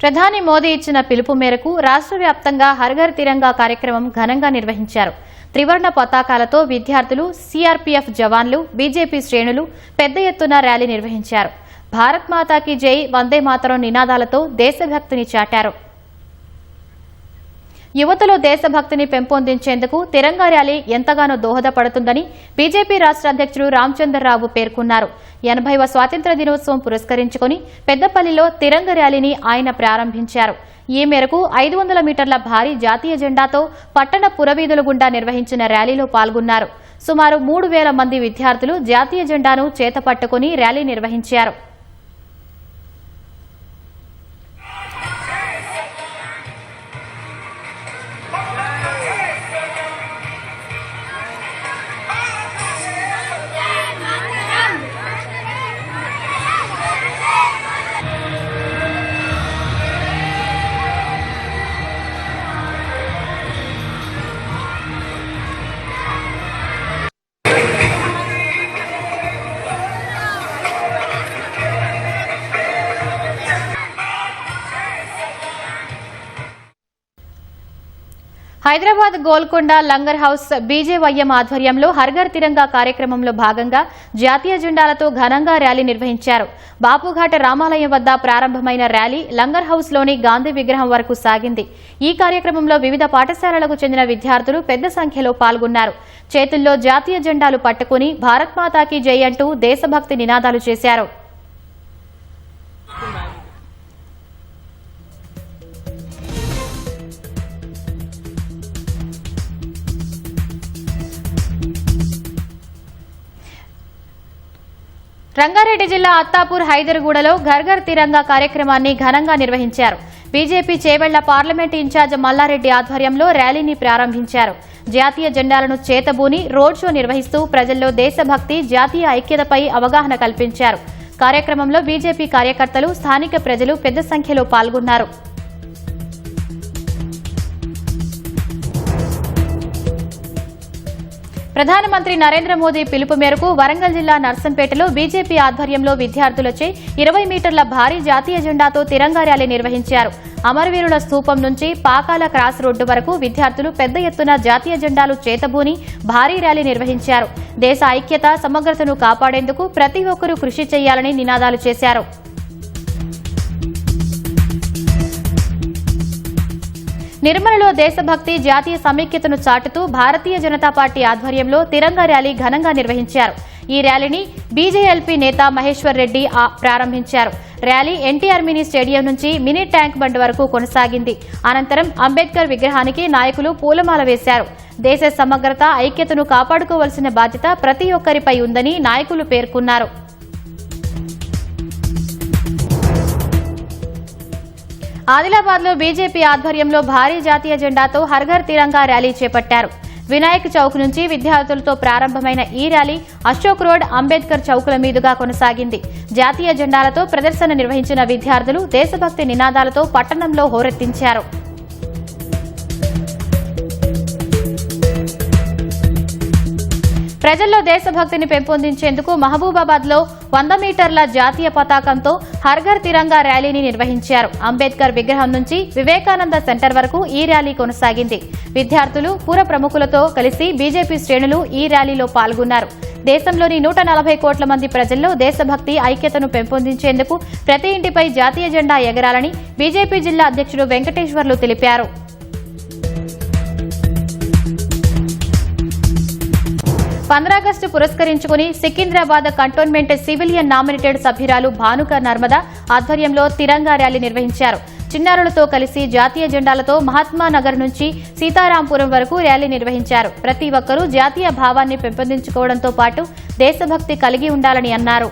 ప్రధాని మోదీ ఇచ్చిన పిలుపు మేరకు రాష్ట్ర వ్యాప్తంగా హర్ ఘర్ తిరంగా కార్యక్రమం ఘనంగా నిర్వహించారు. త్రివర్ణ పతాకాలతో విద్యార్థులు, సీఆర్పీఎఫ్ జవాన్లు, బీజేపీ శ్రేణులు పెద్ద ఎత్తున ర్యాలీ నిర్వహించారు. భారత్ మాతాకి జై, వందే మాతరం నినాదాలతో దేశభక్తిని చాటారు. యువతలో దేశభక్తిని పెంపొందించేందుకు తిరంగా ర్యాలీ ఎంతగానో దోహదపడుతుందని బీజేపీ రాష్ట్ర అధ్యక్షుడు రామచంద్రరావు పేర్కొన్నారు. 80వ స్వాతంత్ర్య దినోత్సవం పురస్కరించుకుని పెద్దపల్లిలో తిరంగ ర్యాలీని ఆయన ప్రారంభించారు. ఈ మేరకు 500 మీటర్ల భారీ జాతీయ జెండాతో పట్టణ పురవీధుల గుండా నిర్వహించిన ర్యాలీలో పాల్గొన్నారు. సుమారు 3000 మంది విద్యార్థులు జాతీయ జెండాను చేతపట్టుకుని ర్యాలీ నిర్వహించారు. హైదరాబాద్ గోల్కొండ లంగర్ హౌస్ బీజేవైఎం ఆధ్వర్యంలో హర్ ఘర్ తిరంగా కార్యక్రమంలో భాగంగా జాతీయ జెండాలతో ఘనంగా ర్యాలీ నిర్వహించారు. బాపుఘాట్ రామాలయం వద్ద ప్రారంభమైన ర్యాలీ లంగర్ హౌస్ లోని గాంధీ విగ్రహం వరకు సాగింది. ఈ కార్యక్రమంలో వివిధ పాఠశాలలకు చెందిన విద్యార్థులు పెద్ద సంఖ్యలో పాల్గొన్నారు. చేతుల్లో జాతీయ జెండాలు పట్టుకుని భారత్ మాతాకి జై అంటూ దేశభక్తి నినాదాలు చేశారు. రంగారెడ్డి జిల్లా అత్తాపూర్ హైదర్గూడలో ఘర్ ఘర్ తిరంగా కార్యక్రమాన్ని ఘనంగా నిర్వహించారు. BJP Chevella parliament incharge Mallareddy ఆధ్వర్యంలో ర్యాలీని ప్రారంభించారు. జాతీయ జెండాలను చేతబూని రోడ్ షో నిర్వహిస్తూ ప్రజల్లో దేశభక్తి, జాతీయ ఐక్యతపై అవగాహన కల్పించారు. కార్యక్రమంలో బీజేపీ కార్యకర్తలు, స్థానిక ప్రజలు పెద్ద సంఖ్యలో పాల్గొన్నారు. ప్రధానమంత్రి నరేంద్ర మోదీ పిలుపు మేరకు వరంగల్ జిల్లా నర్సంపేటలో బీజేపీ ఆధ్వర్యంలో విద్యార్థులచే 20 మీటర్ల భారీ జాతీయ జెండాతో తిరంగా ర్యాలీ నిర్వహించారు. అమరవీరుల స్తూపం నుంచి పాకాల క్రాస్ రోడ్డు వరకు విద్యార్థులు పెద్ద ఎత్తున జాతీయ జెండాలు చేతబూని భారీ ర్యాలీ నిర్వహించారు. దేశ ఐక్యత, సమగ్రతను కాపాడేందుకు ప్రతి ఒక్కరూ కృషి చేయాలని నినాదాలు చేశారు. నిర్మలలో దేశభక్తి, జాతీయ సమైక్యతను చాటుతూ భారతీయ జనతా పార్టీ ఆధ్వర్యంలో తిరంగా ర్యాలీ ఘనంగా నిర్వహించారు. ఈ ర్యాలీని బీజేఎల్పీ నేత మహేశ్వర్ రెడ్డి ప్రారంభించారు. ర్యాలీ ఎన్టీఆర్ మినీ స్టేడియం నుంచి మినీ ట్యాంక్ బండ్ వరకు కొనసాగింది. అనంతరం అంబేద్కర్ విగ్రహానికి నాయకులు పూలమాల వేశారు. దేశ సమగ్రత, ఐక్యతను కాపాడుకోవాల్సిన బాధ్యత ప్రతి ఒక్కరిపై ఉందని నాయకులు పేర్కొన్నారు. ఆదిలాబాద్ లో బీజేపీ ఆధ్వర్యంలో భారీ జాతీయ జెండాతో హర్ ఘర్ తిరంగా ర్యాలీ చేపట్టారు. వినాయక్ చౌక్ నుంచి విద్యార్థులతో ప్రారంభమైన ఈ ర్యాలీ అశోక్ రోడ్, అంబేద్కర్ చౌకుల మీదుగా కొనసాగింది. జాతీయ జెండాలతో ప్రదర్శన నిర్వహించిన విద్యార్థులు దేశభక్తి నినాదాలతో పట్టణంలో హోరెత్తించారు. ప్రజల్లో దేశభక్తిని పెంపొందించేందుకు మహబూబాబాద్ లో 100 మీటర్ల జాతీయ పతాకంతో హర్ ఘర్ తిరంగా ర్యాలీని నిర్వహించారు. అంబేద్కర్ విగ్రహం నుంచి వివేకానంద సెంటర్ వరకు ఈ ర్యాలీ కొనసాగింది. విద్యార్థులు, పుర ప్రముఖులతో కలిసి బీజేపీ శ్రేణులు ఈ ర్యాలీలో పాల్గొన్నారు. దేశంలోని 140 కోట్ల మంది ప్రజల్లో దేశభక్తి, ఐక్యతను పెంపొందించేందుకు ప్రతి ఇంటిపై జాతీయ జెండా ఎగరాలని బీజేపీ జిల్లా అధ్యక్షుడు వెంకటేశ్వర్లు తెలిపారు. 15 ఆగస్టు పురస్కరించుకుని సికింద్రాబాద్ కంటోన్మెంట్ సివిలియన్ నామినేటెడ్ సభ్యురాలు భానుక నర్మద ఆధ్వర్యంలో తిరంగా ర్యాలీ నిర్వహించారు. చిన్నారులతో కలిసి జాతీయ జెండాలతో మహాత్మానగర్ నుంచి సీతారాంపురం వరకు ర్యాలీ నిర్వహించారు. ప్రతి ఒక్కరూ జాతీయ భావాన్ని పెంపొందించుకోవడంతో పాటు దేశభక్తి కలిగి ఉండాలని అన్నారు.